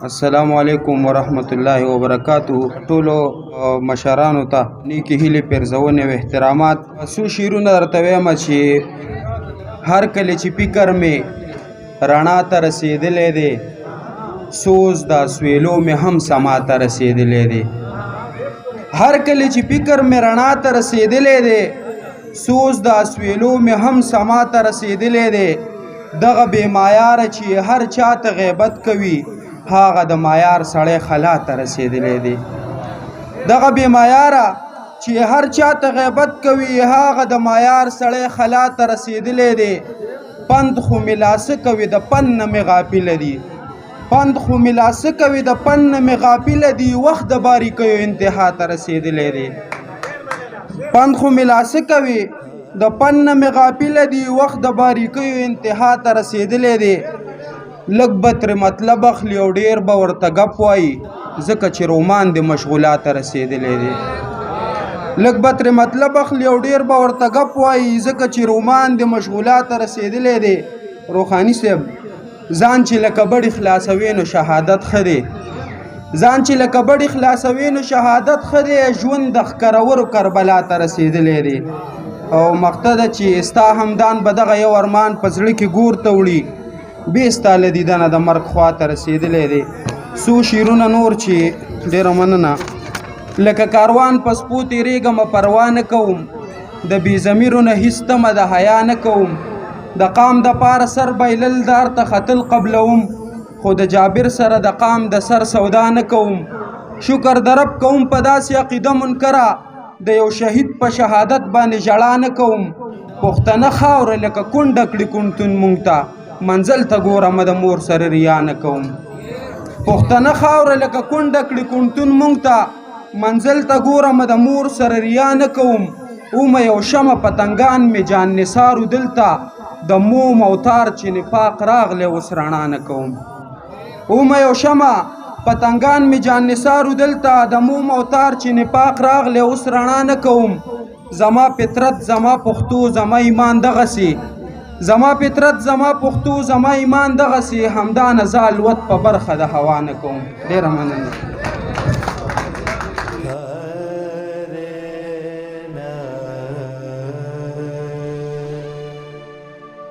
السلام علیکم ورحمت الله وبرکاته. ټولو مشرانو ته نیکی هیلې پیرزونې او احترامات. څو شعرونه درته وایم چې هر کله چې فکر مې رڼا ته رسېدلی دی، سوز د سویلو مې هم سما ته رسېدلی دی. هر کله چې فکر مې رڼا ته رسېدلی دی، سوز د سویلو مې هم سما ته رسېدلی دی. دغه بې معیاره چې هر چا ته غیبت کوي، هغه د معیار سړی خلا ته رسېدلی دی. دغه بې معیاره چې هر چا ته غیبت کوي، هغه د معیار سړی خلا ته رسېدلی دی. پند خو مې لاسه کوي د پن نه مې غافله دي، پند خو مې لاسه کوي د پن نه مې غافله دي. وخت د باریکیو انتها ته رسېدلی دی. پند خو مې لاسه کوي د پن نه مې غافله دي، وخت د باریکیو انتها ته رسېدلی دی. لږ به ترې مطلب اخلي او ډېر به ورته ګپ وایي، ځکه چې رومان د مشغولا ته رسېدلی دی. لږ به ترې مطلب اخلي او ډېر به ورته ګپ وایي، ځکه چې رومان د مشغولا ته رسېدلی دی. روحاني صاحب، ځان چې لکه بډې خلاصوي نو شهادت ښه دی، ځان چې لکه بډې خلاصوي نو شهادت ښه دی. ژوند د ښکرورو کربلا ته رسېدلی دی. او مقته ده چې ستا همدان به دغه یو ارمان په زړه کې ګور ته وړي، بې ستا له دیدنه د مرګ خوا ته رسېدلی دی. څو شعرونه نور چې ډېره مننه. لکه کاروان په سپو تېرېږمه پروا نه کوم، د بې ضمیرو نه هېڅ تمه د حیا نه کوم. د قام دپاره سر بایلل دار ته ختل قبلوم، خو د جابر سره د قام د سر سودا نه کوم. شکر د رب کوم په داسې عقیده منکره، د یو شهید په شهادت باندې ژړا نه کوم. پښتنه خاوره لکه کونډه کړي کونتون مونږ ته، منزل ته ګورمه د مور سره ریا نه کوم. پښتنه خاوره لکه کونډه کړي کونتون مونږ ته، منزل ته ګورمه د مور سره ریا نه کوم. اومه یو شمه پتنګان مې جان نثارو دلته، د موم او تار چې نفاق راغلی اوس رڼا نه کوم. اومه یو شمه پتنګان مې جان نثارو دلته، د موم او تار چې نفاق راغلی اوس رڼا نه کوم. زما فطرت زما پښتو زما ایمان دغسې، زما فطرت زما پښتو زما ایمان دغسې، همدا نه زه الوت په برخه د هوا نه کوم. ډېره مننه.